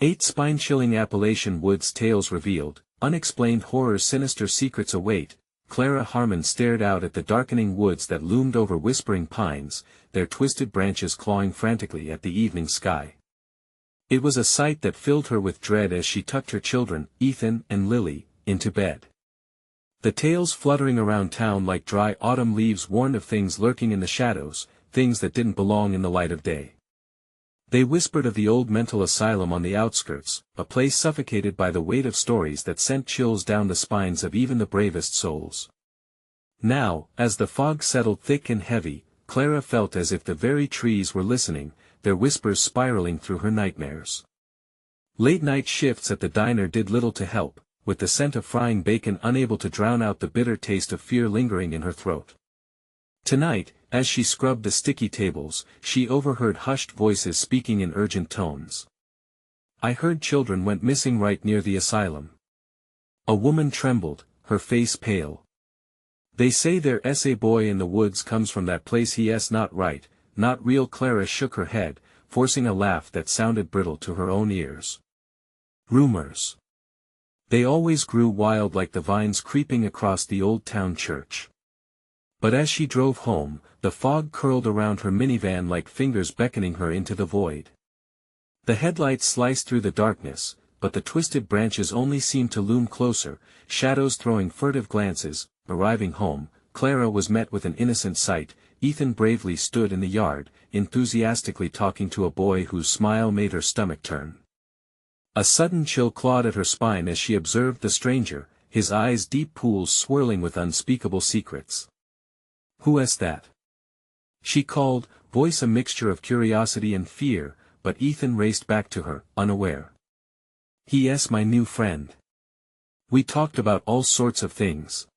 8 spine-chilling Appalachian woods tales revealed, unexplained horror, sinister secrets await. Clara Harmon stared out at the darkening woods that loomed over whispering pines, their twisted branches clawing frantically at the evening sky. It was a sight that filled her with dread as she tucked her children, Ethan and Lily, into bed. The tales fluttering around town like dry autumn leaves warned of things lurking in the shadows, things that didn't belong in the light of day. They whispered of the old mental asylum on the outskirts, a place suffocated by the weight of stories that sent chills down the spines of even the bravest souls. Now, as the fog settled thick and heavy, Clara felt as if the very trees were listening, their whispers spiraling through her nightmares. Late-night shifts at the diner did little to help, with the scent of frying bacon unable to drown out the bitter taste of fear lingering in her throat. Tonight, as she scrubbed the sticky tables, she overheard hushed voices speaking in urgent tones. "I heard children went missing right near the asylum." A woman trembled, her face pale. "They say there's a boy in the woods comes from that place. He's not right, not real." Clara shook her head, forcing a laugh that sounded brittle to her own ears. Rumors. They always grew wild like the vines creeping across the old town church. But as she drove home, the fog curled around her minivan like fingers beckoning her into the void. The headlights sliced through the darkness, but the twisted branches only seemed to loom closer, shadows throwing furtive glances. Arriving home, Clara was met with an innocent sight. Ethan bravely stood in the yard, enthusiastically talking to a boy whose smile made her stomach turn. A sudden chill clawed at her spine as she observed the stranger, his eyes deep pools swirling with unspeakable secrets. "Who's that?" she called, voice a mixture of curiosity and fear, but Ethan raced back to her, unaware. "He's my new friend. We talked about all sorts of things."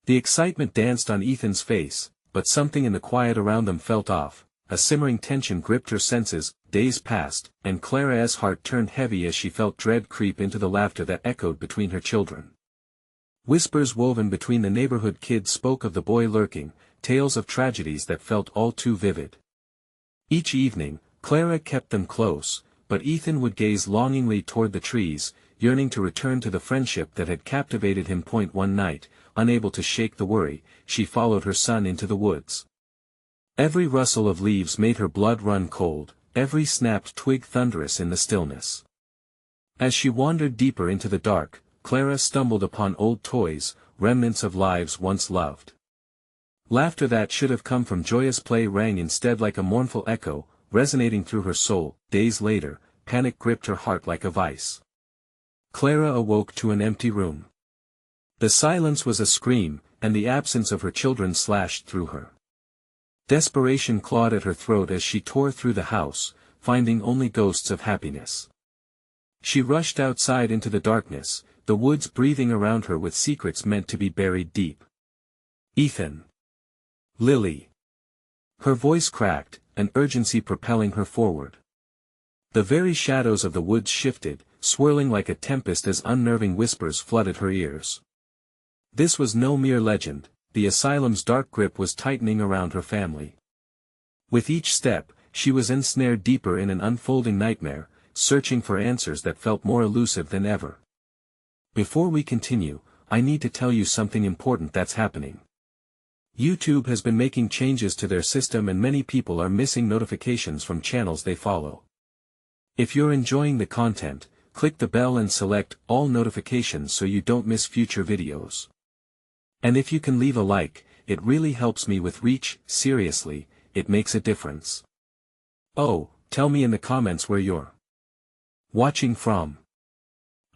The excitement danced on Ethan's face, but something in the quiet around them felt off. A simmering tension gripped her senses. Days passed, and Clara's heart turned heavy as she felt dread creep into the laughter that echoed between her children. Whispers woven between the neighborhood kids spoke of the boy lurking, tales of tragedies that felt all too vivid. Each evening, Clara kept them close, but Ethan would gaze longingly toward the trees, yearning to return to the friendship that had captivated him. One night, unable to shake the worry, she followed her son into the woods. Every rustle of leaves made her blood run cold, every snapped twig thunderous in the stillness. As she wandered deeper into the dark, Clara stumbled upon old toys, remnants of lives once loved. Laughter that should have come from joyous play rang instead like a mournful echo, resonating through her soul. Days later, panic gripped her heart like a vice. Clara awoke to an empty room. The silence was a scream, and the absence of her children slashed through her. Desperation clawed at her throat as she tore through the house, finding only ghosts of happiness. She rushed outside into the darkness, the woods breathing around her with secrets meant to be buried deep. "Ethan. Lily." Her voice cracked, an urgency propelling her forward. The very shadows of the woods shifted, swirling like a tempest as unnerving whispers flooded her ears. This was no mere legend. The asylum's dark grip was tightening around her family. With each step, she was ensnared deeper in an unfolding nightmare, searching for answers that felt more elusive than ever. Before we continue, I need to tell you something important that's happening. YouTube has been making changes to their system and many people are missing notifications from channels they follow. If you're enjoying the content, click the bell and select all notifications so you don't miss future videos. And if you can leave a like, it really helps me with reach. Seriously, it makes a difference. Oh, tell me in the comments where you're watching from.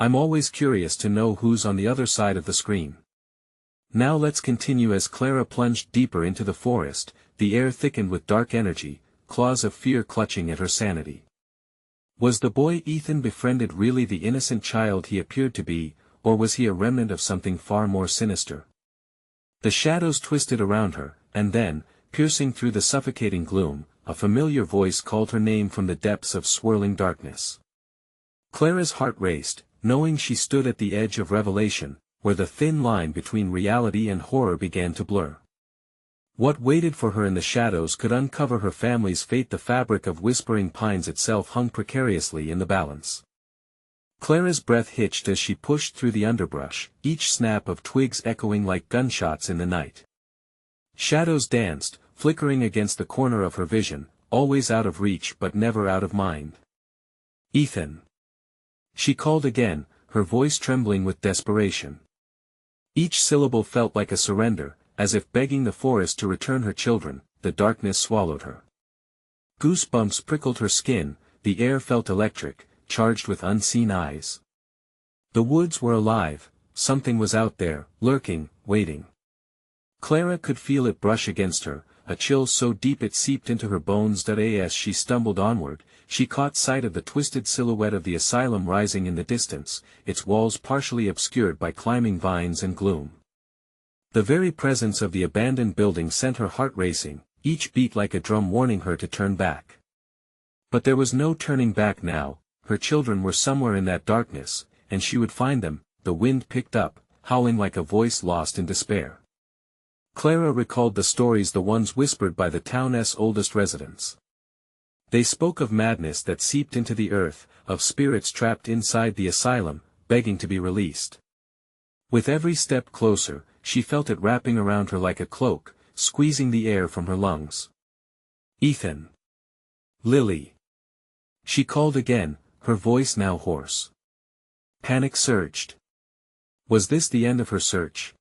I'm always curious to know who's on the other side of the screen. Now let's continue as Clara plunged deeper into the forest, the air thickened with dark energy, claws of fear clutching at her sanity. Was the boy Ethan befriended really the innocent child he appeared to be, or was he a remnant of something far more sinister? The shadows twisted around her, and then, piercing through the suffocating gloom, a familiar voice called her name from the depths of swirling darkness. Clara's heart raced, knowing she stood at the edge of revelation, where the thin line between reality and horror began to blur. What waited for her in the shadows could uncover her family's fate. The fabric of whispering pines itself hung precariously in the balance. Clara's breath hitched as she pushed through the underbrush, each snap of twigs echoing like gunshots in the night. Shadows danced, flickering against the corner of her vision, always out of reach but never out of mind. "Ethan!" She called again, her voice trembling with desperation. Each syllable felt like a surrender, as if begging the forest to return her children. The darkness swallowed her. Goosebumps prickled her skin, the air felt electric, charged with unseen eyes. The woods were alive, something was out there, lurking, waiting. Clara could feel it brush against her, a chill so deep it seeped into her bones that as she stumbled onward, she caught sight of the twisted silhouette of the asylum rising in the distance, its walls partially obscured by climbing vines and gloom. The very presence of the abandoned building sent her heart racing, each beat like a drum warning her to turn back. But there was no turning back now, her children were somewhere in that darkness, and she would find them. The wind picked up, howling like a voice lost in despair. Clara recalled the stories, the ones whispered by the town's oldest residents. They spoke of madness that seeped into the earth, of spirits trapped inside the asylum, begging to be released. With every step closer, she felt it wrapping around her like a cloak, squeezing the air from her lungs. "Ethan! Lily!" She called again, her voice now hoarse. Panic surged. Was this the end of her search?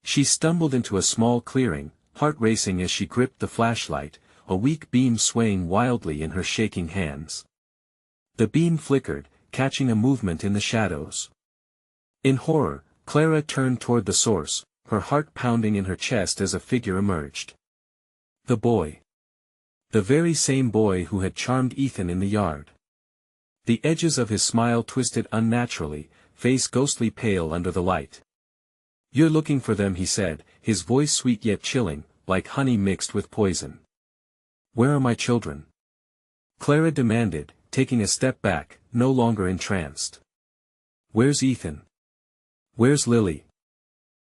She stumbled into a small clearing, heart racing as she gripped the flashlight, a weak beam swaying wildly in her shaking hands. The beam flickered, catching a movement in the shadows. In horror, Clara turned toward the source, her heart pounding in her chest as a figure emerged. The boy. The very same boy who had charmed Ethan in the yard. The edges of his smile twisted unnaturally, face ghostly pale under the light. "You're looking for them," he said, his voice sweet yet chilling, like honey mixed with poison. "Where are my children?" Clara demanded, taking a step back, no longer entranced. "Where's Ethan? Where's Lily?"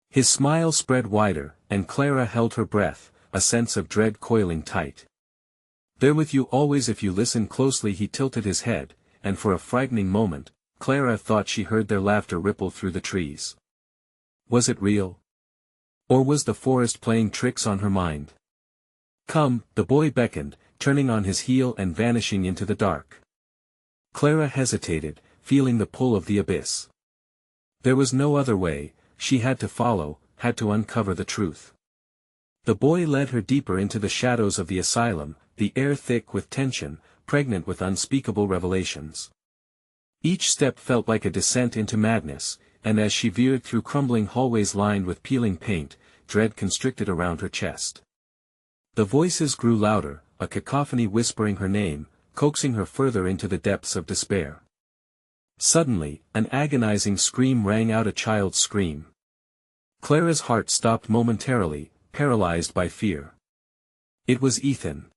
His smile spread wider, and Clara held her breath, a sense of dread coiling tight. "They're with you always if you listen closely." He tilted his head, and for a frightening moment, Clara thought she heard their laughter ripple through the trees. Was it real? Or was the forest playing tricks on her mind? "Come," the boy beckoned, turning on his heel and vanishing into the dark. Clara hesitated, feeling the pull of the abyss. There was no other way, she had to follow, had to uncover the truth. The boy led her deeper into the shadows of the asylum, the air thick with tension, pregnant with unspeakable revelations. Each step felt like a descent into madness, and as she veered through crumbling hallways lined with peeling paint, dread constricted around her chest. The voices grew louder, a cacophony whispering her name, coaxing her further into the depths of despair. Suddenly, an agonizing scream rang out, a child's scream. Clara's heart stopped momentarily, paralyzed by fear. It was Ethan.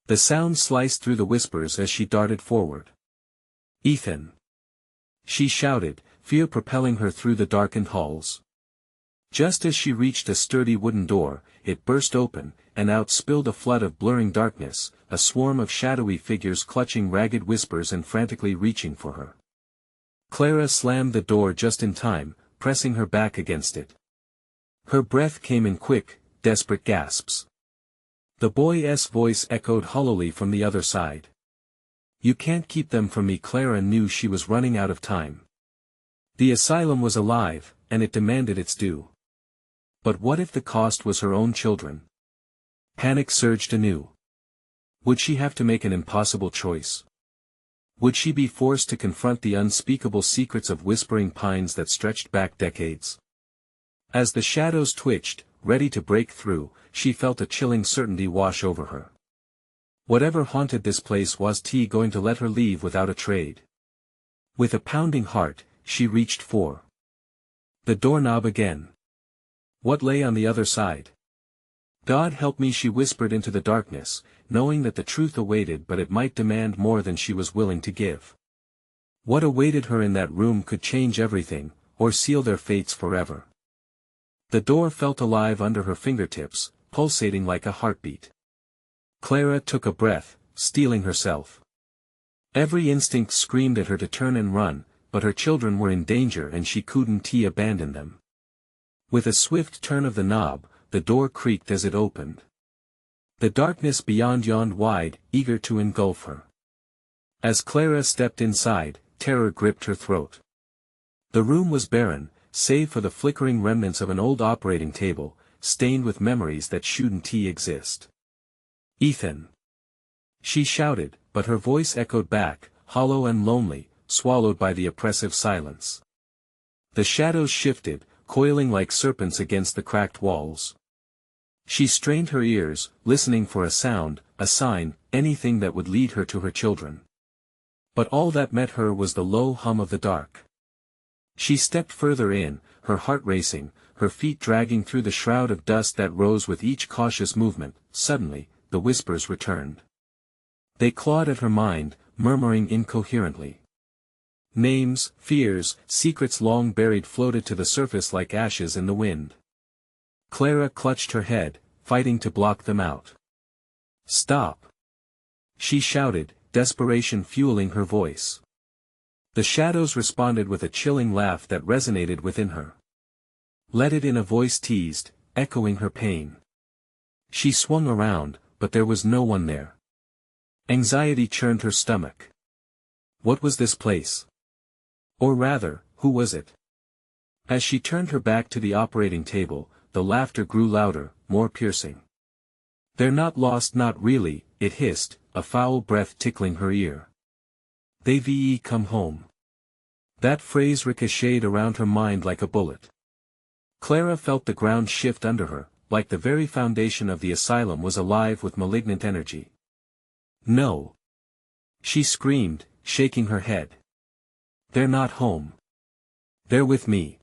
The sound sliced through the whispers as she darted forward. "Ethan!" she shouted, fear propelling her through the darkened halls. Just as she reached a sturdy wooden door, it burst open, and out spilled a flood of blurring darkness, a swarm of shadowy figures clutching ragged whispers and frantically reaching for her. Clara slammed the door just in time, pressing her back against it. Her breath came in quick, desperate gasps. The boy's voice echoed hollowly from the other side. "You can't keep them from me." Clara knew she was running out of time. The asylum was alive, and it demanded its due. But what if the cost was her own children? Panic surged anew. Would she have to make an impossible choice? Would she be forced to confront the unspeakable secrets of whispering pines that stretched back decades? As the shadows twitched, ready to break through, she felt a chilling certainty wash over her. Whatever haunted this place, was T going to let her leave without a trade? With a pounding heart, she reached for the doorknob again. What lay on the other side? "God help me," she whispered into the darkness, knowing that the truth awaited, but it might demand more than she was willing to give. What awaited her in that room could change everything, or seal their fates forever. The door felt alive under her fingertips, pulsating like a heartbeat. Clara took a breath, steeling herself. Every instinct screamed at her to turn and run, but her children were in danger and she couldn't abandon them. With a swift turn of the knob, the door creaked as it opened. The darkness beyond yawned wide, eager to engulf her. As Clara stepped inside, terror gripped her throat. The room was barren, save for the flickering remnants of an old operating table, stained with memories that shouldn't exist. "Ethan!" She shouted, but her voice echoed back, hollow and lonely, swallowed by the oppressive silence. The shadows shifted, coiling like serpents against the cracked walls. She strained her ears, listening for a sound, a sign, anything that would lead her to her children. But all that met her was the low hum of the dark. She stepped further in, her heart racing, her feet dragging through the shroud of dust that rose with each cautious movement. Suddenly, the whispers returned. They clawed at her mind, murmuring incoherently. Names, fears, secrets long buried floated to the surface like ashes in the wind. Clara clutched her head, fighting to block them out. "Stop!" she shouted, desperation fueling her voice. The shadows responded with a chilling laugh that resonated within her. "Let it," in a voice teased, echoing her pain. She swung around, but there was no one there. Anxiety churned her stomach. What was this place? Or rather, who was it? As she turned her back to the operating table, the laughter grew louder, more piercing. "They're not lost, not really," it hissed, a foul breath tickling her ear. "They've come home." That phrase ricocheted around her mind like a bullet. Clara felt the ground shift under her, like the very foundation of the asylum was alive with malignant energy. "No!" she screamed, shaking her head. "They're not home. They're with me."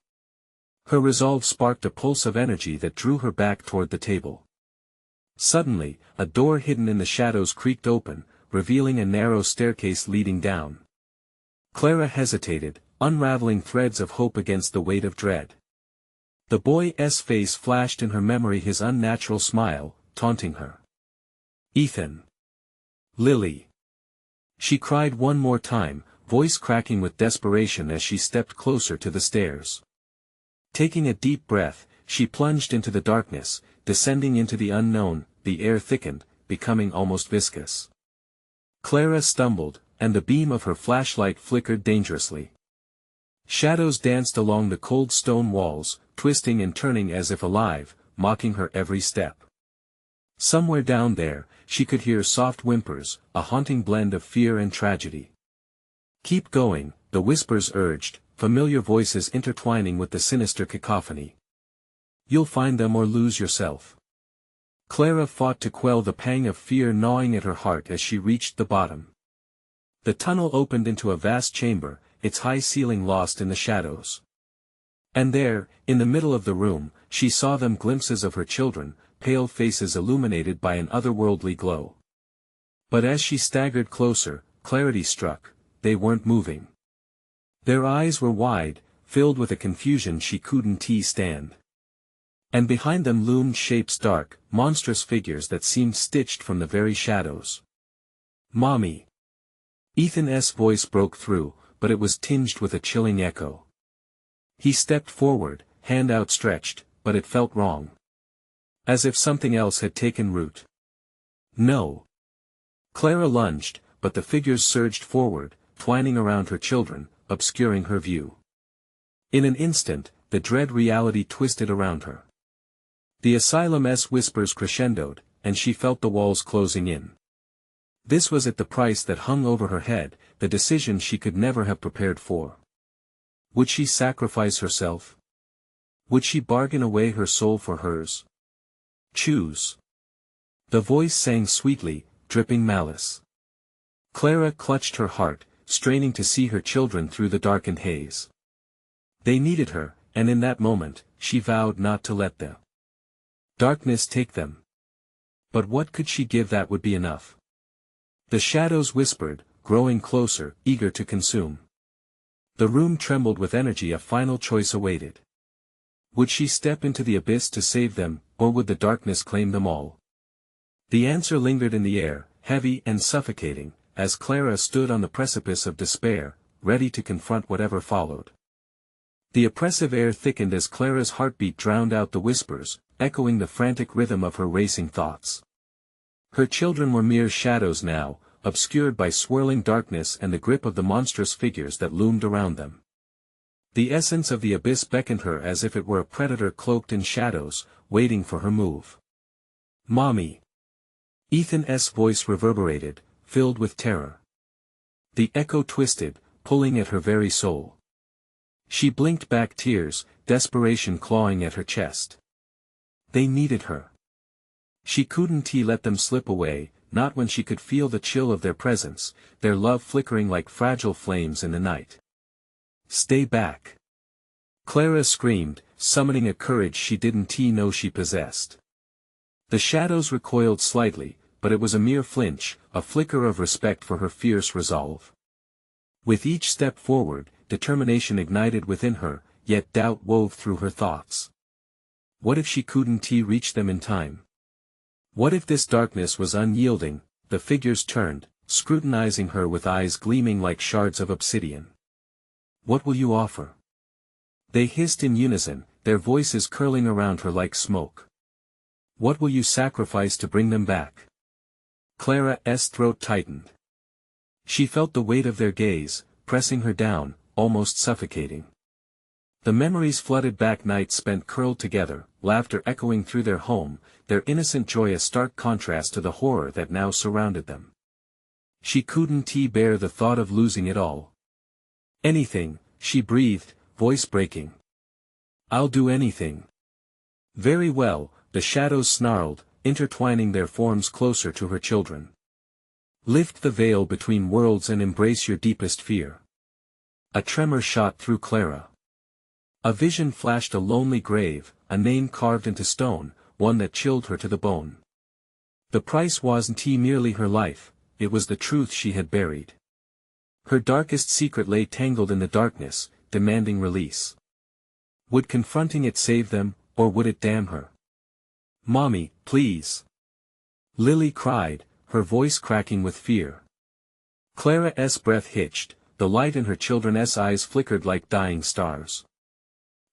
Her resolve sparked a pulse of energy that drew her back toward the table. Suddenly, a door hidden in the shadows creaked open, revealing a narrow staircase leading down. Clara hesitated, unraveling threads of hope against the weight of dread. The boy's face flashed in her memory, his unnatural smile, taunting her. "Ethan! Lily!" she cried one more time, voice cracking with desperation as she stepped closer to the stairs. Taking a deep breath, she plunged into the darkness, descending into the unknown. The air thickened, becoming almost viscous. Clara stumbled, and the beam of her flashlight flickered dangerously. Shadows danced along the cold stone walls, twisting and turning as if alive, mocking her every step. Somewhere down there, she could hear soft whimpers, a haunting blend of fear and tragedy. "Keep going," the whispers urged, familiar voices intertwining with the sinister cacophony. "You'll find them or lose yourself." Clara fought to quell the pang of fear gnawing at her heart as she reached the bottom. The tunnel opened into a vast chamber, its high ceiling lost in the shadows. And there, in the middle of the room, she saw them, glimpses of her children, pale faces illuminated by an otherworldly glow. But as she staggered closer, clarity struck: they weren't moving. Their eyes were wide, filled with a confusion she couldn't stand. And behind them loomed shapes, dark, monstrous figures that seemed stitched from the very shadows. "Mommy!" Ethan's voice broke through, but it was tinged with a chilling echo. He stepped forward, hand outstretched, but it felt wrong. As if something else had taken root. "No!" Clara lunged, but the figures surged forward, twining around her children, obscuring her view. In an instant, the dread reality twisted around her. The asylum's whispers crescendoed, and she felt the walls closing in. This was at the price that hung over her head, the decision she could never have prepared for. Would she sacrifice herself? Would she bargain away her soul for hers? Choose. The voice sang sweetly, dripping malice. Clara clutched her heart, straining to see her children through the darkened haze. They needed her, and in that moment, she vowed not to let the darkness take them. But what could she give that would be enough? The shadows whispered, growing closer, eager to consume. The room trembled with energy. A final choice awaited. Would she step into the abyss to save them, or would the darkness claim them all? The answer lingered in the air, heavy and suffocating, as Clara stood on the precipice of despair, ready to confront whatever followed. The oppressive air thickened as Clara's heartbeat drowned out the whispers, echoing the frantic rhythm of her racing thoughts. Her children were mere shadows now, obscured by swirling darkness and the grip of the monstrous figures that loomed around them. The essence of the abyss beckoned her as if it were a predator cloaked in shadows, waiting for her move. "Mommy!" Ethan's voice reverberated, filled with terror. The echo twisted, pulling at her very soul. She blinked back, tears, desperation clawing at her chest. They needed her. She couldn't let them slip away, not when she could feel the chill of their presence, their love flickering like fragile flames in the night. "Stay back!" Clara screamed, summoning a courage she didn't know she possessed. The shadows recoiled slightly, but it was a mere flinch, a flicker of respect for her fierce resolve. With each step forward, determination ignited within her, yet doubt wove through her thoughts. What if she couldn't reach them in time? What if this darkness was unyielding? The figures turned, scrutinizing her with eyes gleaming like shards of obsidian. "What will you offer?" They hissed in unison, their voices curling around her like smoke. "What will you sacrifice to bring them back?" Clara's throat tightened. She felt the weight of their gaze, pressing her down, almost suffocating. The memories flooded back, nights spent curled together, laughter echoing through their home, their innocent joy a stark contrast to the horror that now surrounded them. She couldn't bear the thought of losing it all. "Anything," she breathed, voice breaking. "I'll do anything." "Very well," the shadows snarled, intertwining their forms closer to her children. "Lift the veil between worlds and embrace your deepest fear." A tremor shot through Clara. A vision flashed, a lonely grave, a name carved into stone, one that chilled her to the bone. The price wasn't merely her life, it was the truth she had buried. Her darkest secret lay tangled in the darkness, demanding release. Would confronting it save them, or would it damn her? "Mommy, please!" Lily cried, her voice cracking with fear. Clara's breath hitched, the light in her children's eyes flickered like dying stars.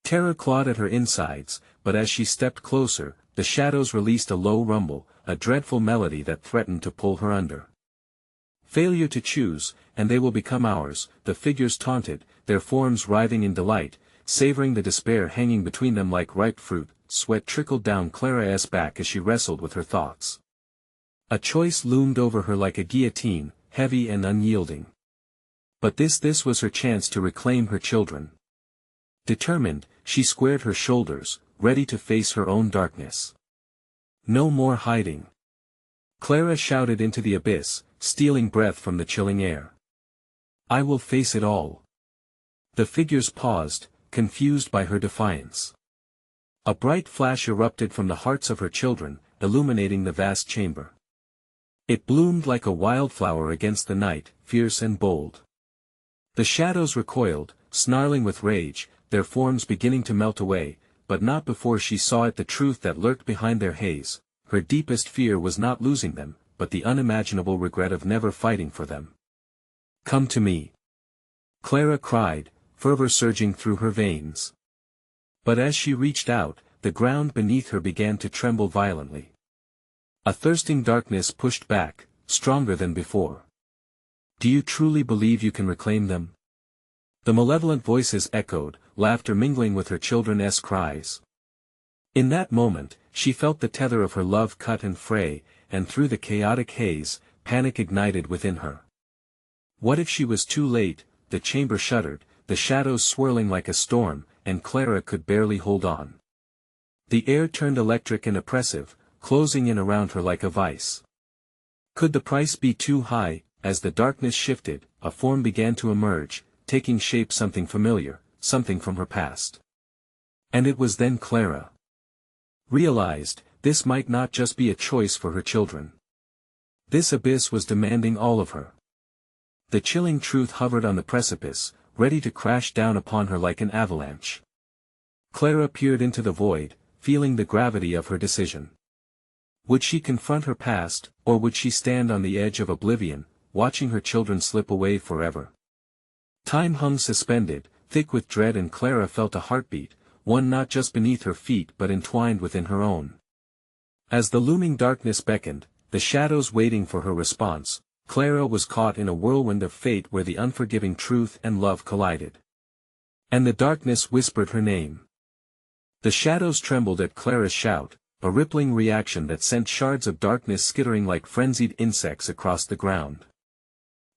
Terror clawed at her insides, but as she stepped closer, the shadows released a low rumble, a dreadful melody that threatened to pull her under. "Failure to choose, and they will become ours," the figures taunted, their forms writhing in delight, savoring the despair hanging between them like ripe fruit. Sweat trickled down Clara's back as she wrestled with her thoughts. A choice loomed over her like a guillotine, heavy and unyielding. But this was her chance to reclaim her children. Determined, she squared her shoulders, ready to face her own darkness. No more hiding. Clara shouted into the abyss, stealing breath from the chilling air. "I will face it all." The figures paused, confused by her defiance. A bright flash erupted from the hearts of her children, illuminating the vast chamber. It bloomed like a wildflower against the night, fierce and bold. The shadows recoiled, snarling with rage, their forms beginning to melt away, but not before she saw it, the truth that lurked behind their haze. Her deepest fear was not losing them, but the unimaginable regret of never fighting for them. "Come to me!" Clara cried, fervor surging through her veins. But as she reached out, the ground beneath her began to tremble violently. A thirsting darkness pushed back, stronger than before. "Do you truly believe you can reclaim them?" The malevolent voices echoed, laughter mingling with her children's cries. In that moment, she felt the tether of her love cut and fray, and through the chaotic haze, panic ignited within her. What if she was too late? The chamber shuddered, the shadows swirling like a storm, and Clara could barely hold on. The air turned electric and oppressive, closing in around her like a vice. Could the price be too high? As the darkness shifted, a form began to emerge, taking shape, something familiar, something from her past. And it was then Clara realized, this might not just be a choice for her children. This abyss was demanding all of her. The chilling truth hovered on the precipice, ready to crash down upon her like an avalanche. Clara peered into the void, feeling the gravity of her decision. Would she confront her past, or would she stand on the edge of oblivion, watching her children slip away forever? Time hung suspended, thick with dread, and Clara felt a heartbeat, one not just beneath her feet but entwined within her own. As the looming darkness beckoned, the shadows waiting for her response, Clara was caught in a whirlwind of fate where the unforgiving truth and love collided. And the darkness whispered her name. The shadows trembled at Clara's shout, a rippling reaction that sent shards of darkness skittering like frenzied insects across the ground.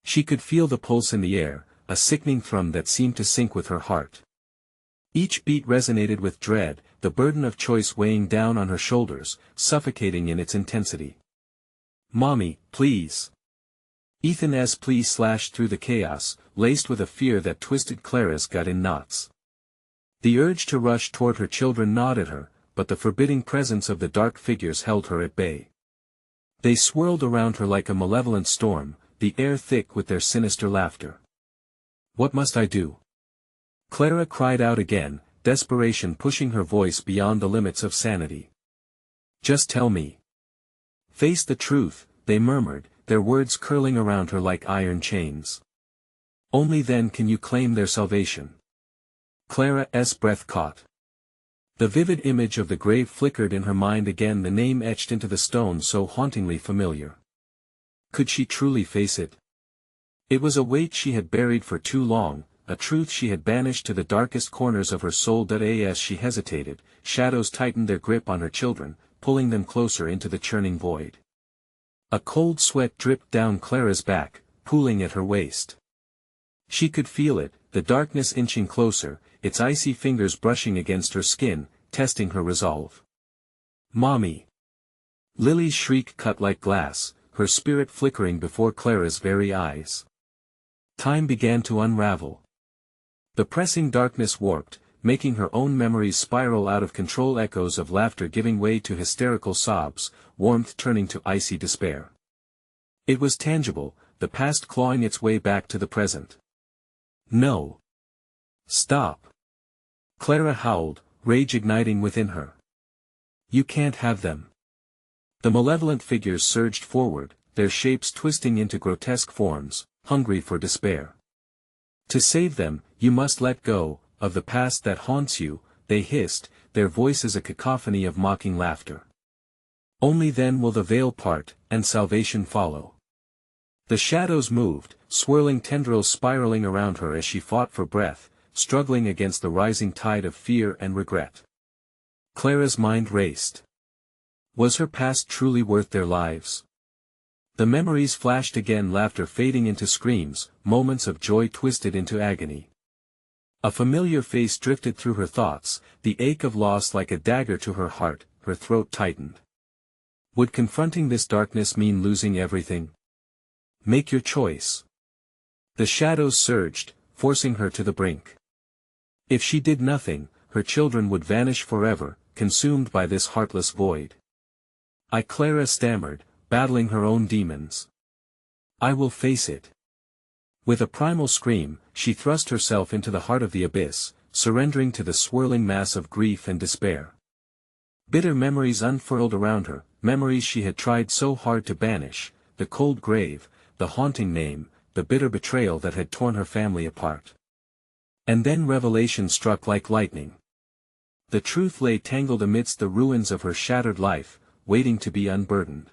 She could feel the pulse in the air, a sickening thrum that seemed to sync with her heart. Each beat resonated with dread, the burden of choice weighing down on her shoulders, suffocating in its intensity. "Mommy, please." Ethan's plea slashed through the chaos, laced with a fear that twisted Clara's gut in knots. The urge to rush toward her children gnawed at her, but the forbidding presence of the dark figures held her at bay. They swirled around her like a malevolent storm, the air thick with their sinister laughter. "What must I do?" Clara cried out again, desperation pushing her voice beyond the limits of sanity. "Just tell me." "Face the truth," they murmured, their words curling around her like iron chains. "Only then can you claim their salvation." Clara's breath caught. The vivid image of the grave flickered in her mind again, the name etched into the stone so hauntingly familiar. Could she truly face it? It was a weight she had buried for too long, a truth she had banished to the darkest corners of her soul. As she hesitated, shadows tightened their grip on her children, pulling them closer into the churning void. A cold sweat dripped down Clara's back, pooling at her waist. She could feel it, the darkness inching closer, its icy fingers brushing against her skin, testing her resolve. "Mommy!" Lily's shriek cut like glass, her spirit flickering before Clara's very eyes. Time began to unravel. The pressing darkness warped, making her own memories spiral out of control, echoes of laughter giving way to hysterical sobs, warmth turning to icy despair. It was tangible, the past clawing its way back to the present. "No. Stop!" Clara howled, rage igniting within her. "You can't have them." The malevolent figures surged forward, their shapes twisting into grotesque forms, hungry for despair. "To save them, you must let go of the past that haunts you," they hissed, their voices a cacophony of mocking laughter. "Only then will the veil part, and salvation follow." The shadows moved, swirling tendrils spiraling around her as she fought for breath, struggling against the rising tide of fear and regret. Clara's mind raced. Was her past truly worth their lives? The memories flashed again, laughter fading into screams, moments of joy twisted into agony. A familiar face drifted through her thoughts, the ache of loss like a dagger to her heart, her throat tightened. Would confronting this darkness mean losing everything? Make your choice. The shadows surged, forcing her to the brink. If she did nothing, her children would vanish forever, consumed by this heartless void. Clara stammered, battling her own demons. "I will face it." With a primal scream, she thrust herself into the heart of the abyss, surrendering to the swirling mass of grief and despair. Bitter memories unfurled around her, memories she had tried so hard to banish, the cold grave, the haunting name, the bitter betrayal that had torn her family apart. And then revelation struck like lightning. The truth lay tangled amidst the ruins of her shattered life, waiting to be unburdened.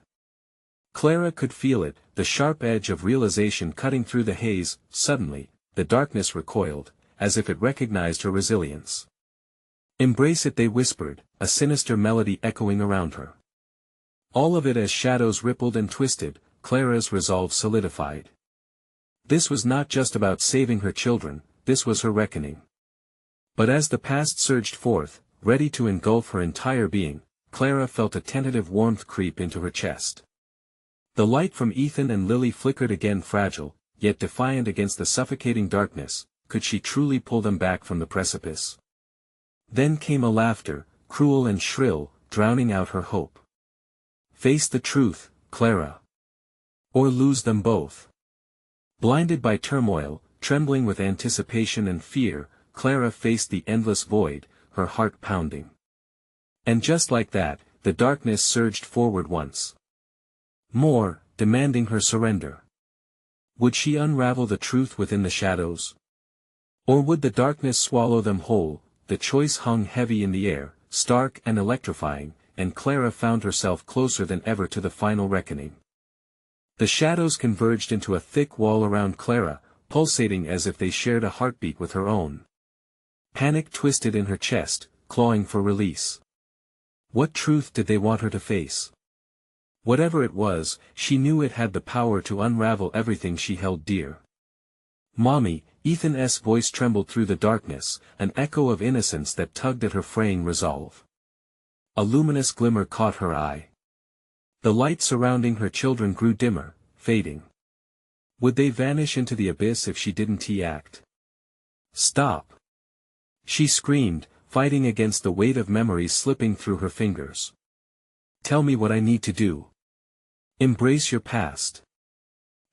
Clara could feel it, the sharp edge of realization cutting through the haze. Suddenly, the darkness recoiled, as if it recognized her resilience. "Embrace it," they whispered, a sinister melody echoing around her. All of it as shadows rippled and twisted, Clara's resolve solidified. This was not just about saving her children, this was her reckoning. But as the past surged forth, ready to engulf her entire being, Clara felt a tentative warmth creep into her chest. The light from Ethan and Lily flickered again, fragile, yet defiant against the suffocating darkness. Could she truly pull them back from the precipice? Then came a laughter, cruel and shrill, drowning out her hope. "Face the truth, Clara. Or lose them both." Blinded by turmoil, trembling with anticipation and fear, Clara faced the endless void, her heart pounding. And just like that, the darkness surged forward once more, demanding her surrender. Would she unravel the truth within the shadows? Or would the darkness swallow them whole? The choice hung heavy in the air, stark and electrifying, and Clara found herself closer than ever to the final reckoning. The shadows converged into a thick wall around Clara, pulsating as if they shared a heartbeat with her own. Panic twisted in her chest, clawing for release. What truth did they want her to face? Whatever it was, she knew it had the power to unravel everything she held dear. "Mommy," Ethan's voice trembled through the darkness, an echo of innocence that tugged at her fraying resolve. A luminous glimmer caught her eye. The light surrounding her children grew dimmer, fading. Would they vanish into the abyss if she didn't act? "Stop!" she screamed, fighting against the weight of memories slipping through her fingers. "Tell me what I need to do. Embrace your past."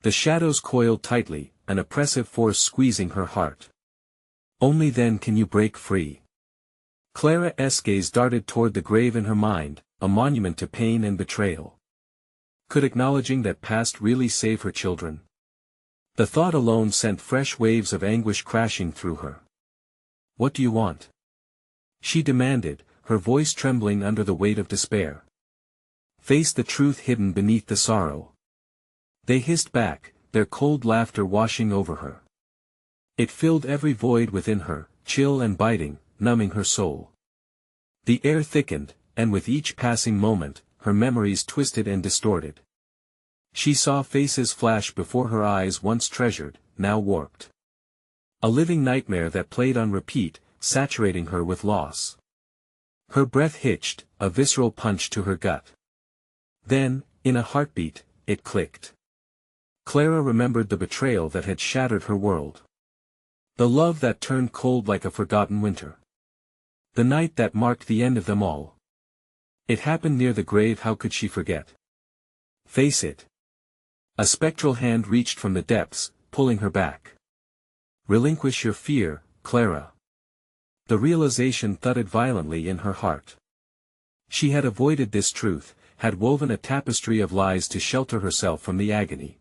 The shadows coiled tightly, an oppressive force squeezing her heart. "Only then can you break free." Clara's gaze darted toward the grave in her mind, a monument to pain and betrayal. Could acknowledging that past really save her children? The thought alone sent fresh waves of anguish crashing through her. "What do you want?" she demanded, her voice trembling under the weight of despair. "Face the truth hidden beneath the sorrow." They hissed back, their cold laughter washing over her. It filled every void within her, chill and biting, numbing her soul. The air thickened, and with each passing moment, her memories twisted and distorted. She saw faces flash before her eyes once treasured, now warped. A living nightmare that played on repeat, saturating her with loss. Her breath hitched, a visceral punch to her gut. Then, in a heartbeat, it clicked. Clara remembered the betrayal that had shattered her world. The love that turned cold like a forgotten winter. The night that marked the end of them all. It happened near the grave. How could she forget? Face it. A spectral hand reached from the depths, pulling her back. Relinquish your fear, Clara. The realization thudded violently in her heart. She had avoided this truth, had woven a tapestry of lies to shelter herself from the agony.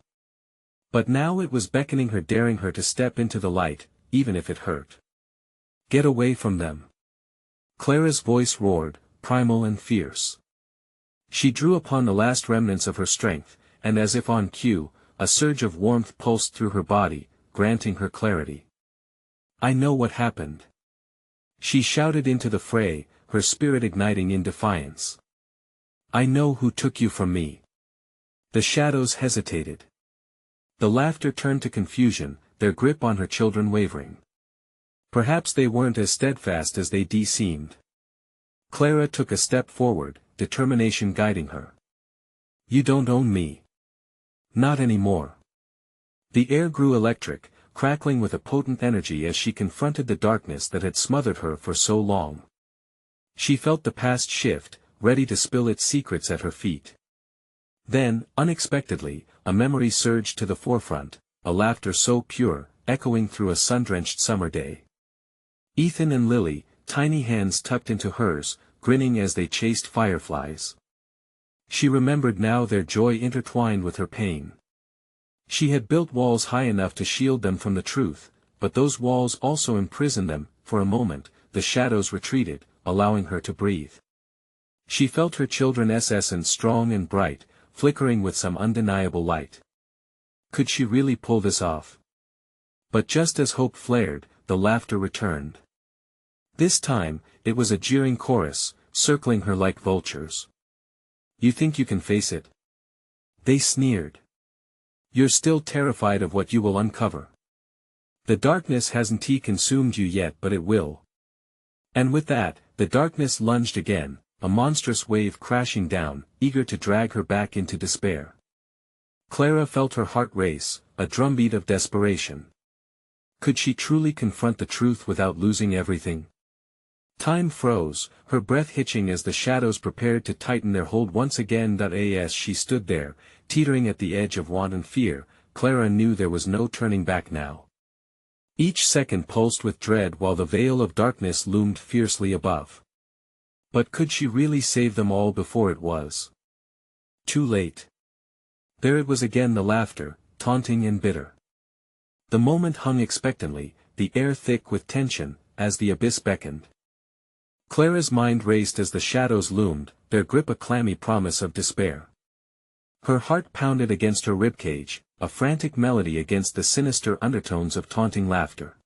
But now it was beckoning her, daring her to step into the light, even if it hurt. Get away from them. Clara's voice roared, primal and fierce. She drew upon the last remnants of her strength, and as if on cue, a surge of warmth pulsed through her body, granting her clarity. I know what happened. She shouted into the fray, her spirit igniting in defiance. I know who took you from me. The shadows hesitated. The laughter turned to confusion, their grip on her children wavering. Perhaps they weren't as steadfast as they seemed. Clara took a step forward, determination guiding her. You don't own me. Not anymore. The air grew electric, crackling with a potent energy as she confronted the darkness that had smothered her for so long. She felt the past shift, ready to spill its secrets at her feet. Then, unexpectedly, a memory surged to the forefront, a laughter so pure, echoing through a sun-drenched summer day. Ethan and Lily, tiny hands tucked into hers, grinning as they chased fireflies. She remembered now their joy intertwined with her pain. She had built walls high enough to shield them from the truth, but those walls also imprisoned them. For a moment, the shadows retreated, allowing her to breathe. She felt her children's essence strong and bright, flickering with some undeniable light. Could she really pull this off? But just as hope flared, the laughter returned. This time, it was a jeering chorus, circling her like vultures. You think you can face it? They sneered. You're still terrified of what you will uncover. The darkness hasn't consumed you yet, but it will. And with that, the darkness lunged again, a monstrous wave crashing down, eager to drag her back into despair. Clara felt her heart race, a drumbeat of desperation. Could she truly confront the truth without losing everything? Time froze, her breath hitching as the shadows prepared to tighten their hold once again. As she stood there, teetering at the edge of wanton fear, Clara knew there was no turning back now. Each second pulsed with dread while the veil of darkness loomed fiercely above. But could she really save them all before it was too late? There it was again, the laughter, taunting and bitter. The moment hung expectantly, the air thick with tension, as the abyss beckoned. Clara's mind raced as the shadows loomed, their grip a clammy promise of despair. Her heart pounded against her ribcage, a frantic melody against the sinister undertones of taunting laughter.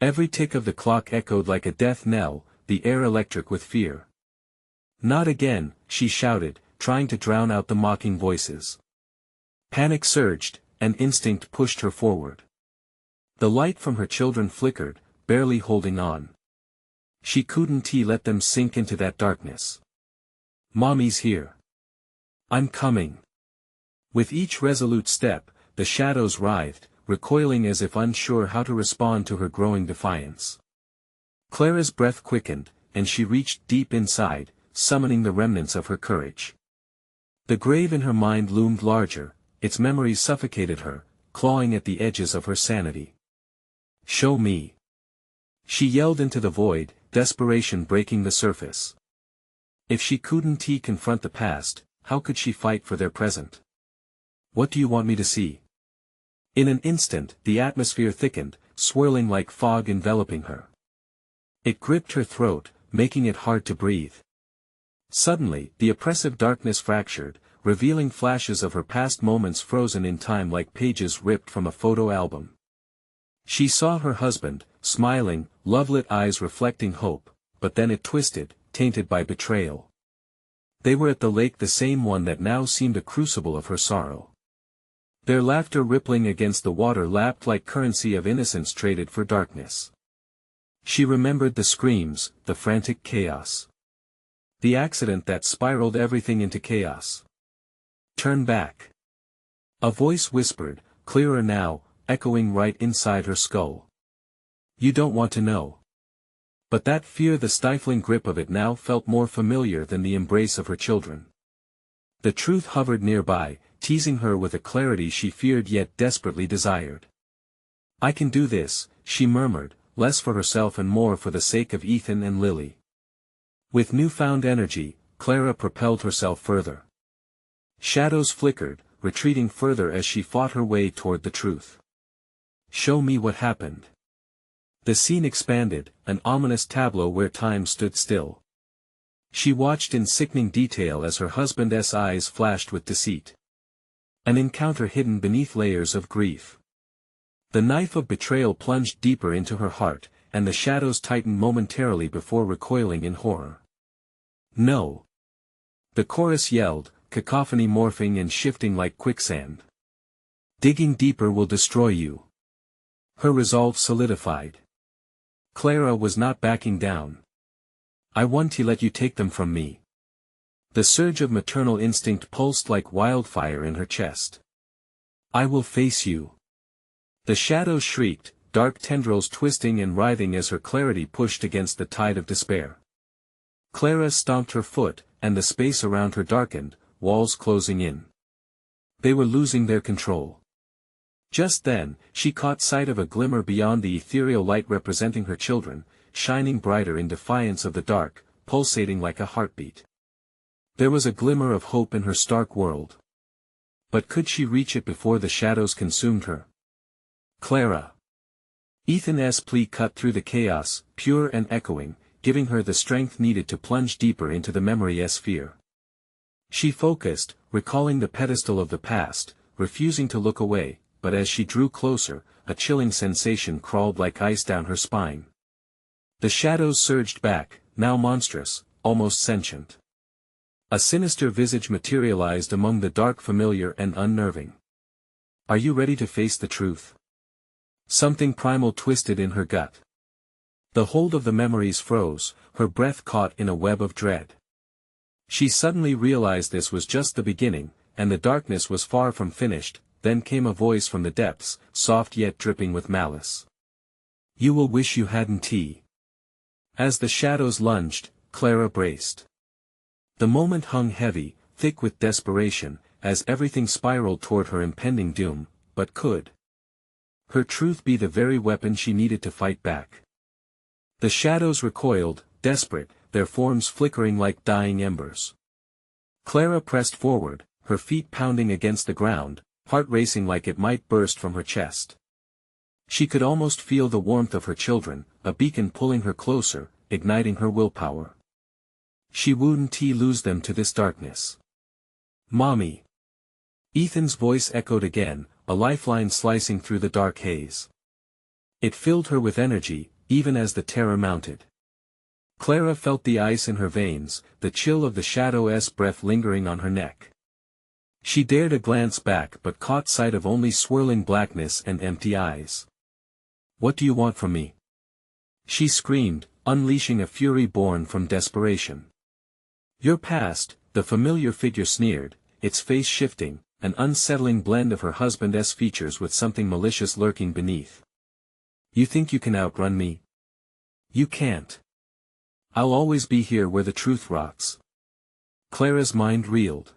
Every tick of the clock echoed like a death knell, the air electric with fear. "Not again," she shouted, trying to drown out the mocking voices. Panic surged, and instinct pushed her forward. The light from her children flickered, barely holding on. She couldn't let them sink into that darkness. "Mommy's here. I'm coming." With each resolute step, the shadows writhed, recoiling as if unsure how to respond to her growing defiance. Clara's breath quickened, and she reached deep inside, summoning the remnants of her courage. The grave in her mind loomed larger, its memories suffocated her, clawing at the edges of her sanity. "Show me." She yelled into the void, desperation breaking the surface. If she couldn't confront the past, how could she fight for their present? "What do you want me to see?" In an instant, the atmosphere thickened, swirling like fog enveloping her. It gripped her throat, making it hard to breathe. Suddenly, the oppressive darkness fractured, revealing flashes of her past moments frozen in time like pages ripped from a photo album. She saw her husband, smiling, love-lit eyes reflecting hope, but then it twisted, tainted by betrayal. They were at the lake, the same one that now seemed a crucible of her sorrow. Their laughter rippling against the water lapped like currency of innocence traded for darkness. She remembered the screams, the frantic chaos. The accident that spiraled everything into chaos. "Turn back." A voice whispered, clearer now, echoing right inside her skull. "You don't want to know." But that fear, the stifling grip of it now felt more familiar than the embrace of her children. The truth hovered nearby, teasing her with a clarity she feared yet desperately desired. "I can do this," she murmured, less for herself and more for the sake of Ethan and Lily. With newfound energy, Clara propelled herself further. Shadows flickered, retreating further as she fought her way toward the truth. "Show me what happened." The scene expanded, an ominous tableau where time stood still. She watched in sickening detail as her husband's eyes flashed with deceit. An encounter hidden beneath layers of grief. The knife of betrayal plunged deeper into her heart, and the shadows tightened momentarily before recoiling in horror. "No!" The chorus yelled, cacophony morphing and shifting like quicksand. "Digging deeper will destroy you." Her resolve solidified. Clara was not backing down. "I won't let you take them from me." The surge of maternal instinct pulsed like wildfire in her chest. "I will face you." The shadows shrieked, dark tendrils twisting and writhing as her clarity pushed against the tide of despair. Clara stomped her foot, and the space around her darkened, walls closing in. They were losing their control. Just then, she caught sight of a glimmer beyond the ethereal light representing her children, shining brighter in defiance of the dark, pulsating like a heartbeat. There was a glimmer of hope in her stark world. But could she reach it before the shadows consumed her? "Clara." Ethan's plea cut through the chaos, pure and echoing, giving her the strength needed to plunge deeper into the memory's sphere. She focused, recalling the pedestal of the past, refusing to look away, but as she drew closer, a chilling sensation crawled like ice down her spine. The shadows surged back, now monstrous, almost sentient. A sinister visage materialized among the dark, familiar and unnerving. "Are you ready to face the truth?" Something primal twisted in her gut. The hold of the memories froze, her breath caught in a web of dread. She suddenly realized this was just the beginning, and the darkness was far from finished. Then came a voice from the depths, soft yet dripping with malice. "You will wish you hadn't." As the shadows lunged, Clara braced. The moment hung heavy, thick with desperation, as everything spiraled toward her impending doom, but could her truth be the very weapon she needed to fight back? The shadows recoiled, desperate, their forms flickering like dying embers. Clara pressed forward, her feet pounding against the ground, heart racing like it might burst from her chest. She could almost feel the warmth of her children, a beacon pulling her closer, igniting her willpower. She wouldn't lose them to this darkness. Mommy. Ethan's voice echoed again, a lifeline slicing through the dark haze. It filled her with energy, even as the terror mounted. Clara felt the ice in her veins, the chill of the shadow's breath lingering on her neck. She dared a glance back but caught sight of only swirling blackness and empty eyes. "What do you want from me?" she screamed, unleashing a fury born from desperation. "Your past," the familiar figure sneered, its face shifting, an unsettling blend of her husband's features with something malicious lurking beneath. "You think you can outrun me? You can't. I'll always be here where the truth rocks." Clara's mind reeled.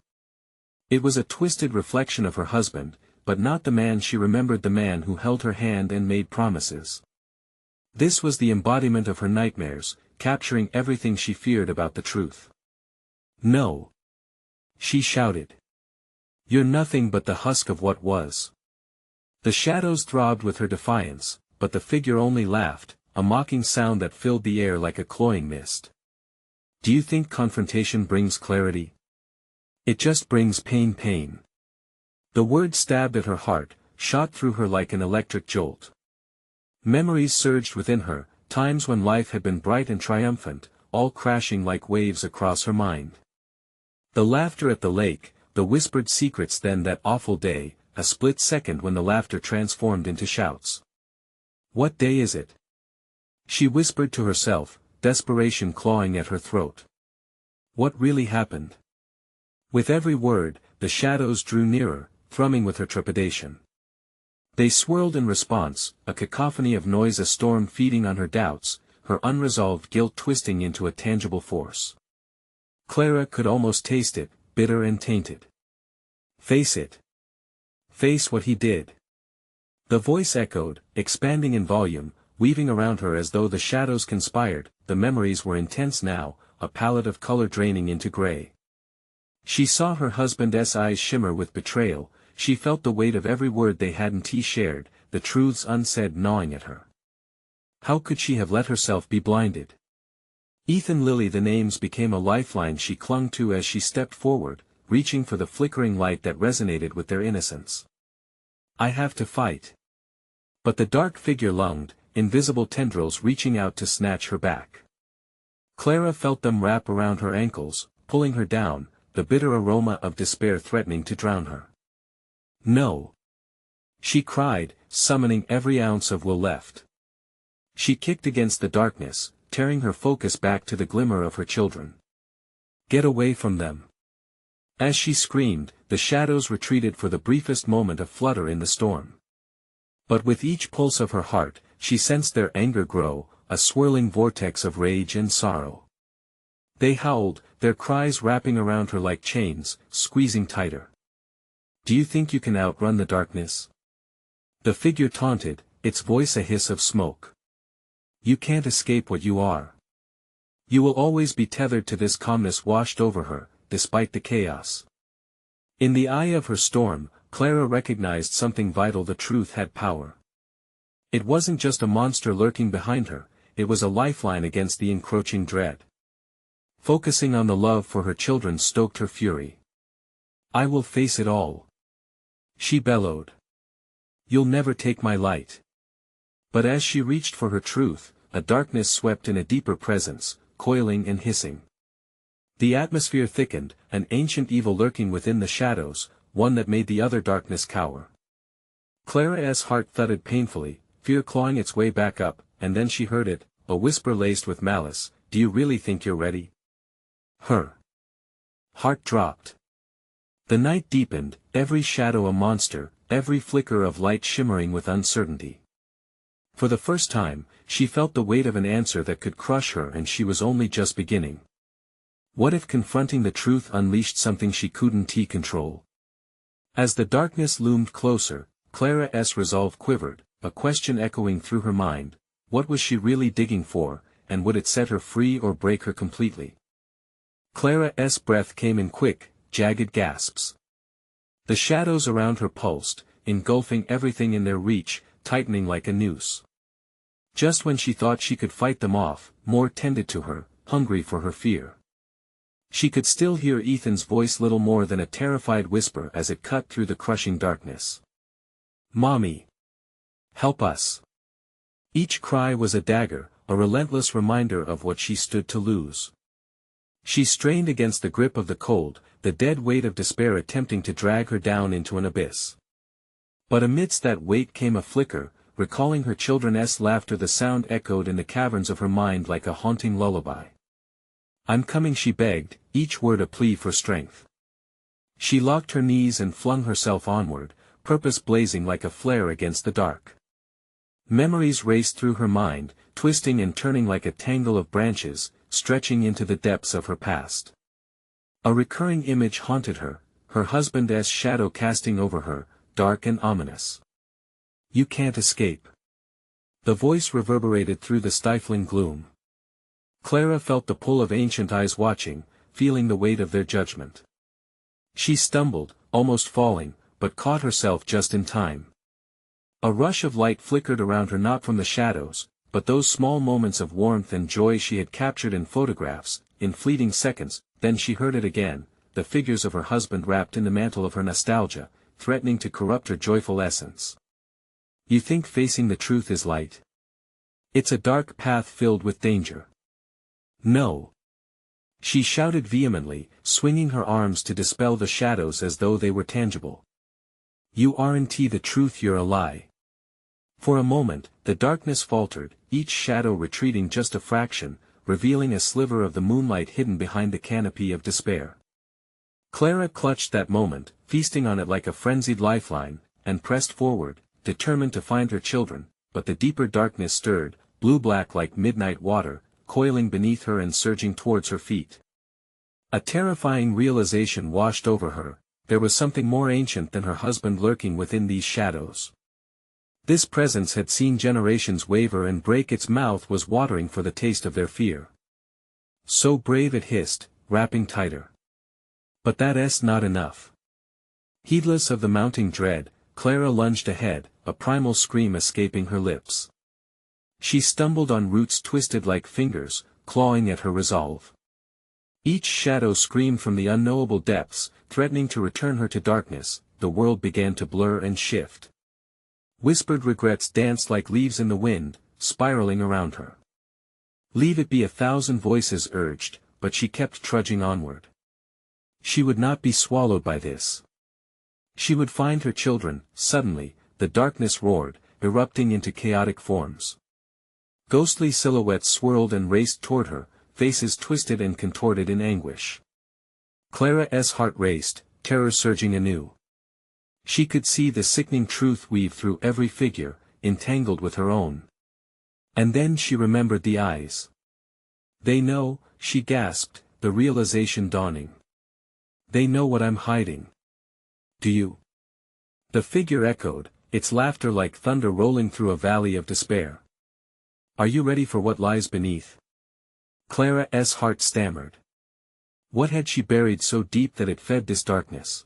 It was a twisted reflection of her husband, but not the man she remembered, the man who held her hand and made promises. This was the embodiment of her nightmares, capturing everything she feared about the truth. "No!" she shouted. "You're nothing but the husk of what was." The shadows throbbed with her defiance, but the figure only laughed, a mocking sound that filled the air like a cloying mist. "Do you think confrontation brings clarity? It just brings pain." The word stabbed at her heart, shot through her like an electric jolt. Memories surged within her, times when life had been bright and triumphant, all crashing like waves across her mind. The laughter at the lake, the whispered secrets, then that awful day, a split second when the laughter transformed into shouts. "What day is it?" she whispered to herself, desperation clawing at her throat. "What really happened?" With every word, the shadows drew nearer, thrumming with her trepidation. They swirled in response, a cacophony of noise, a storm feeding on her doubts, her unresolved guilt twisting into a tangible force. Clara could almost taste it, bitter and tainted. "Face it. Face what he did." The voice echoed, expanding in volume, weaving around her as though the shadows conspired. The memories were intense now, a palette of color draining into gray. She saw her husband's eyes shimmer with betrayal, she felt the weight of every word they hadn't shared, the truths unsaid gnawing at her. How could she have let herself be blinded? Ethan, Lily, the names became a lifeline she clung to as she stepped forward, reaching for the flickering light that resonated with their innocence. "I have to fight." But the dark figure lunged, invisible tendrils reaching out to snatch her back. Clara felt them wrap around her ankles, pulling her down, the bitter aroma of despair threatening to drown her. "No!" she cried, summoning every ounce of will left. She kicked against the darkness, tearing her focus back to the glimmer of her children. "Get away from them!" As she screamed, the shadows retreated for the briefest moment, a flutter in the storm. But with each pulse of her heart, she sensed their anger grow, a swirling vortex of rage and sorrow. They howled, their cries wrapping around her like chains, squeezing tighter. "Do you think you can outrun the darkness?" the figure taunted, its voice a hiss of smoke. "You can't escape what you are. You will always be tethered to this." Calmness washed over her, despite the chaos. In the eye of her storm, Clara recognized something vital: the truth had power. It wasn't just a monster lurking behind her, it was a lifeline against the encroaching dread. Focusing on the love for her children stoked her fury. "I will face it all," she bellowed. "You'll never take my light." But as she reached for her truth, a darkness swept in, a deeper presence, coiling and hissing. The atmosphere thickened, an ancient evil lurking within the shadows, one that made the other darkness cower. Clara's heart thudded painfully, fear clawing its way back up, and then she heard it, a whisper laced with malice: "Do you really think you're ready?" Her heart dropped. The night deepened, every shadow a monster, every flicker of light shimmering with uncertainty. For the first time, she felt the weight of an answer that could crush her, and she was only just beginning. What if confronting the truth unleashed something she couldn't control? As the darkness loomed closer, Clara's resolve quivered, a question echoing through her mind: what was she really digging for, and would it set her free or break her completely? Clara's breath came in quick, jagged gasps. The shadows around her pulsed, engulfing everything in their reach, tightening like a noose. Just when she thought she could fight them off, more tended to her, hungry for her fear. She could still hear Ethan's voice, little more than a terrified whisper as it cut through the crushing darkness. "Mommy! Help us!" Each cry was a dagger, a relentless reminder of what she stood to lose. She strained against the grip of the cold, the dead weight of despair attempting to drag her down into an abyss. But amidst that weight came a flicker, recalling her children's laughter. The sound echoed in the caverns of her mind like a haunting lullaby. "I'm coming," she begged, each word a plea for strength. She locked her knees and flung herself onward, purpose blazing like a flare against the dark. Memories raced through her mind, twisting and turning like a tangle of branches, stretching into the depths of her past. A recurring image haunted her, her husband's shadow casting over her, dark and ominous. "You can't escape." The voice reverberated through the stifling gloom. Clara felt the pull of ancient eyes watching, feeling the weight of their judgment. She stumbled, almost falling, but caught herself just in time. A rush of light flickered around her, not from the shadows, but those small moments of warmth and joy she had captured in photographs, in fleeting seconds. Then she heard it again, the figures of her husband wrapped in the mantle of her nostalgia, threatening to corrupt her joyful essence. "You think facing the truth is light? It's a dark path filled with danger." "No!" she shouted vehemently, swinging her arms to dispel the shadows as though they were tangible. "You aren't the truth, you're a lie." For a moment, the darkness faltered, each shadow retreating just a fraction, revealing a sliver of the moonlight hidden behind the canopy of despair. Clara clutched that moment, feasting on it like a frenzied lifeline, and pressed forward, determined to find her children, but the deeper darkness stirred, blue-black like midnight water, coiling beneath her and surging towards her feet. A terrifying realization washed over her: there was something more ancient than her husband lurking within these shadows. This presence had seen generations waver and break. Its mouth was watering for the taste of their fear. "So brave," it hissed, wrapping tighter. "But that's not enough." Heedless of the mounting dread, Clara lunged ahead, a primal scream escaping her lips. She stumbled on roots twisted like fingers, clawing at her resolve. Each shadow screamed from the unknowable depths, threatening to return her to darkness. The world began to blur and shift. Whispered regrets danced like leaves in the wind, spiraling around her. "Leave it be," 1,000 voices urged, but she kept trudging onward. She would not be swallowed by this. She would find her children. Suddenly, the darkness roared, erupting into chaotic forms. Ghostly silhouettes swirled and raced toward her, faces twisted and contorted in anguish. Clara's heart raced, terror surging anew. She could see the sickening truth weave through every figure, entangled with her own. And then she remembered the eyes. "They know," she gasped, the realization dawning. "They know what I'm hiding." "Do you?" The figure echoed, its laughter like thunder rolling through a valley of despair. "Are you ready for what lies beneath?" Clara's heart stammered. What had she buried so deep that it fed this darkness?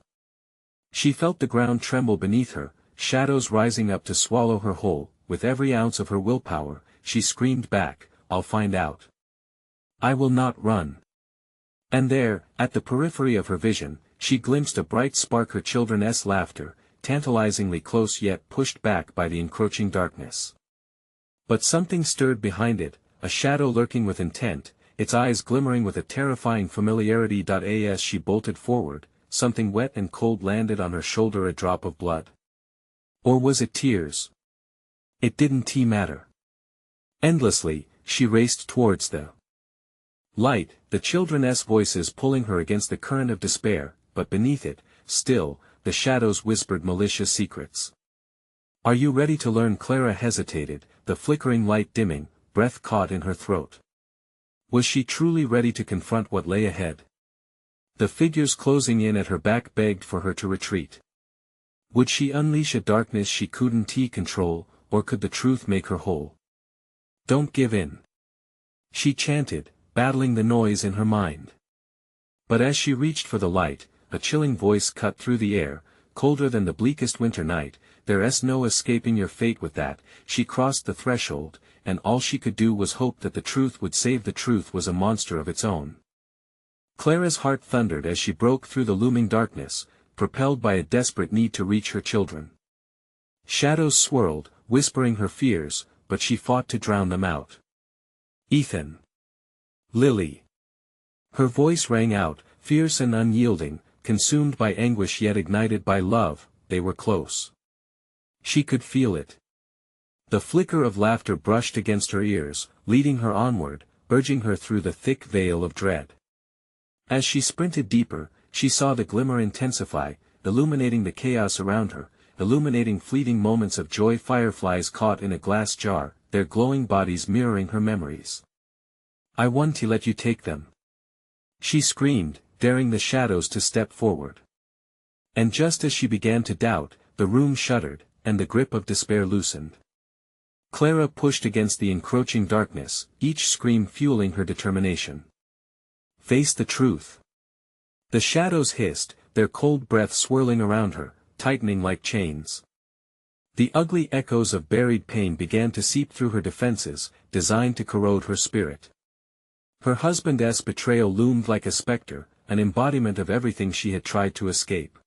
She felt the ground tremble beneath her, shadows rising up to swallow her whole. With every ounce of her willpower, she screamed back, "I'll find out. I will not run." And there, at the periphery of her vision, she glimpsed a bright spark, her children's laughter, tantalizingly close yet pushed back by the encroaching darkness. But something stirred behind it, a shadow lurking with intent, its eyes glimmering with a terrifying familiarity. As she bolted forward, something wet and cold landed on her shoulder, a drop of blood. Or was it tears? It didn't matter. Endlessly, she raced towards the light, the children's voices pulling her against the current of despair, but beneath it, still, the shadows whispered malicious secrets. "Are you ready to learn?" Clara hesitated, the flickering light dimming, breath caught in her throat. Was she truly ready to confront what lay ahead? The figures closing in at her back begged for her to retreat. Would she unleash a darkness she couldn't control, or could the truth make her whole? "Don't give in," she chanted, battling the noise in her mind. But as she reached for the light, a chilling voice cut through the air, colder than the bleakest winter night. there's no escaping your fate with that. She crossed the threshold, and all she could do was hope that the truth would save. The truth was a monster of its own. Clara's heart thundered as she broke through the looming darkness, propelled by a desperate need to reach her children. Shadows swirled, whispering her fears, but she fought to drown them out. Ethan. Lily. Her voice rang out, fierce and unyielding, consumed by anguish yet ignited by love. They were close. She could feel it. The flicker of laughter brushed against her ears, leading her onward, urging her through the thick veil of dread. As she sprinted deeper, she saw the glimmer intensify, illuminating the chaos around her, illuminating fleeting moments of joy. Fireflies caught in a glass jar, their glowing bodies mirroring her memories. "I want to let you take them," she screamed, daring the shadows to step forward. And just as she began to doubt, the room shuddered, and the grip of despair loosened. Clara pushed against the encroaching darkness, each scream fueling her determination. Face the truth. The shadows hissed, their cold breath swirling around her, tightening like chains. The ugly echoes of buried pain began to seep through her defenses, designed to corrode her spirit. Her husband's betrayal loomed like a specter, an embodiment of everything she had tried to escape.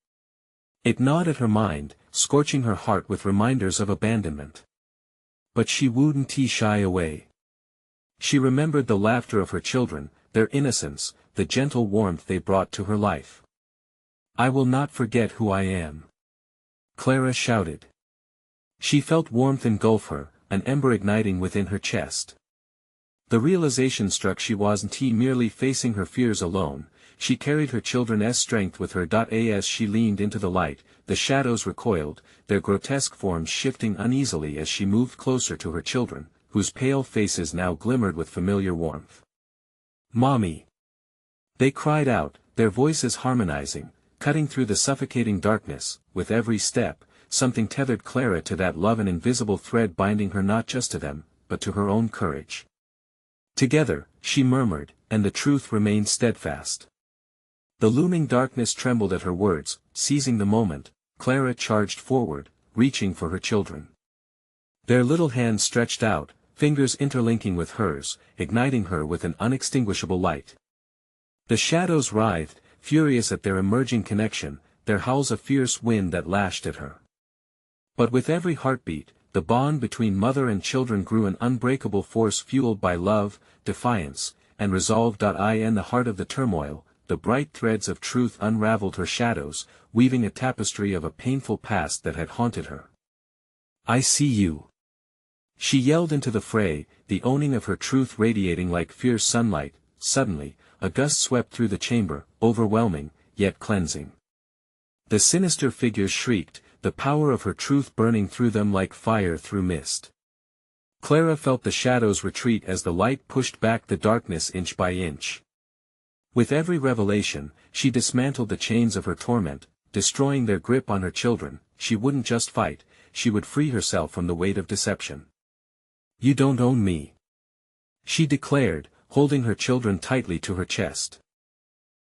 It gnawed at her mind, scorching her heart with reminders of abandonment. But she wouldn't shy away. She remembered the laughter of her children, their innocence, the gentle warmth they brought to her life. "I will not forget who I am," Clara shouted. She felt warmth engulf her, an ember igniting within her chest. The realization struck she wasn't merely facing her fears alone, she carried her children's strength with her. As she leaned into the light, the shadows recoiled, their grotesque forms shifting uneasily as she moved closer to her children, whose pale faces now glimmered with familiar warmth. "Mommy!" They cried out, their voices harmonizing, cutting through the suffocating darkness. With every step, something tethered Clara to that love, an invisible thread binding her not just to them, but to her own courage. "Together," she murmured, and the truth remained steadfast. The looming darkness trembled at her words. Seizing the moment, Clara charged forward, reaching for her children. Their little hands stretched out, fingers interlinking with hers, igniting her with an unextinguishable light. The shadows writhed, furious at their emerging connection, their howls a fierce wind that lashed at her. But with every heartbeat, the bond between mother and children grew, an unbreakable force fueled by love, defiance, and resolve. In the heart of the turmoil, the bright threads of truth unraveled her shadows, weaving a tapestry of a painful past that had haunted her. "I see you!" She yelled into the fray, the owning of her truth radiating like fierce sunlight. Suddenly, a gust swept through the chamber, overwhelming, yet cleansing. The sinister figures shrieked, the power of her truth burning through them like fire through mist. Clara felt the shadows retreat as the light pushed back the darkness inch by inch. With every revelation, she dismantled the chains of her torment, destroying their grip on her children. She wouldn't just fight, she would free herself from the weight of deception. "You don't own me," she declared, holding her children tightly to her chest.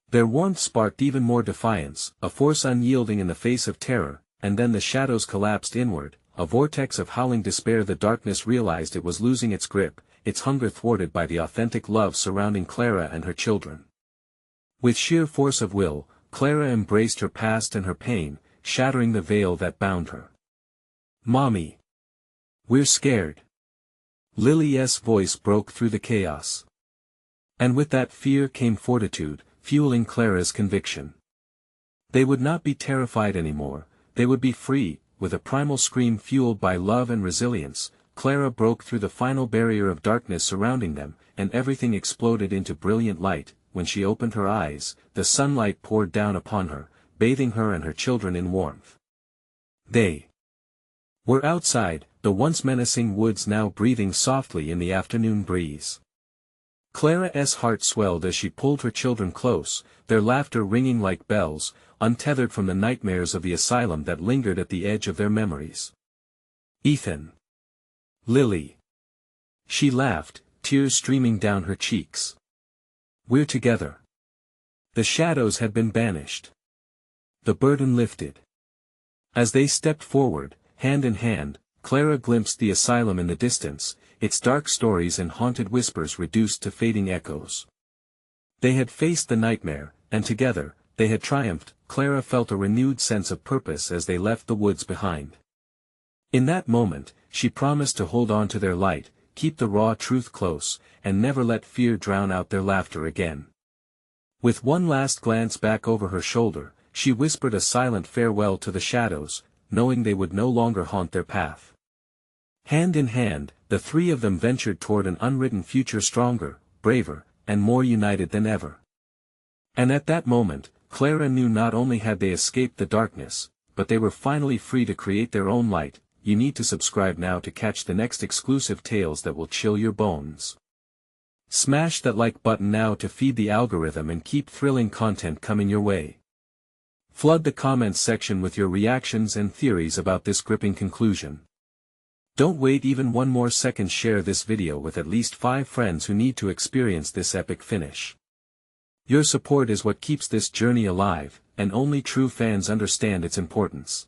Their warmth sparked even more defiance, a force unyielding in the face of terror, and then the shadows collapsed inward, a vortex of howling despair. The darkness realized it was losing its grip, its hunger thwarted by the authentic love surrounding Clara and her children. With sheer force of will, Clara embraced her past and her pain, shattering the veil that bound her. "Mommy! We're scared." Lily's voice broke through the chaos. And with that fear came fortitude, fueling Clara's conviction. They would not be terrified anymore, they would be free. With a primal scream fueled by love and resilience, Clara broke through the final barrier of darkness surrounding them, and everything exploded into brilliant light. When she opened her eyes, the sunlight poured down upon her, bathing her and her children in warmth. They were outside, the once menacing woods now breathing softly in the afternoon breeze. Clara's heart swelled as she pulled her children close, their laughter ringing like bells, untethered from the nightmares of the asylum that lingered at the edge of their memories. "Ethan! Lily!" She laughed, tears streaming down her cheeks. "We're together." The shadows had been banished. The burden lifted. As they stepped forward, hand in hand, Clara glimpsed the asylum in the distance, its dark stories and haunted whispers reduced to fading echoes. They had faced the nightmare, and together, they had triumphed. Clara felt a renewed sense of purpose as they left the woods behind. In that moment, she promised to hold on to their light, keep the raw truth close, and never let fear drown out their laughter again. With one last glance back over her shoulder, she whispered a silent farewell to the shadows, knowing they would no longer haunt their path. Hand in hand, the three of them ventured toward an unwritten future, stronger, braver, and more united than ever. And at that moment, Clara knew not only had they escaped the darkness, but they were finally free to create their own light. You need to subscribe now to catch the next exclusive tales that will chill your bones. Smash that like button now to feed the algorithm and keep thrilling content coming your way. Flood the comments section with your reactions and theories about this gripping conclusion. Don't wait even one more second. Share this video with at least 5 friends who need to experience this epic finish. Your support is what keeps this journey alive, and only true fans understand its importance.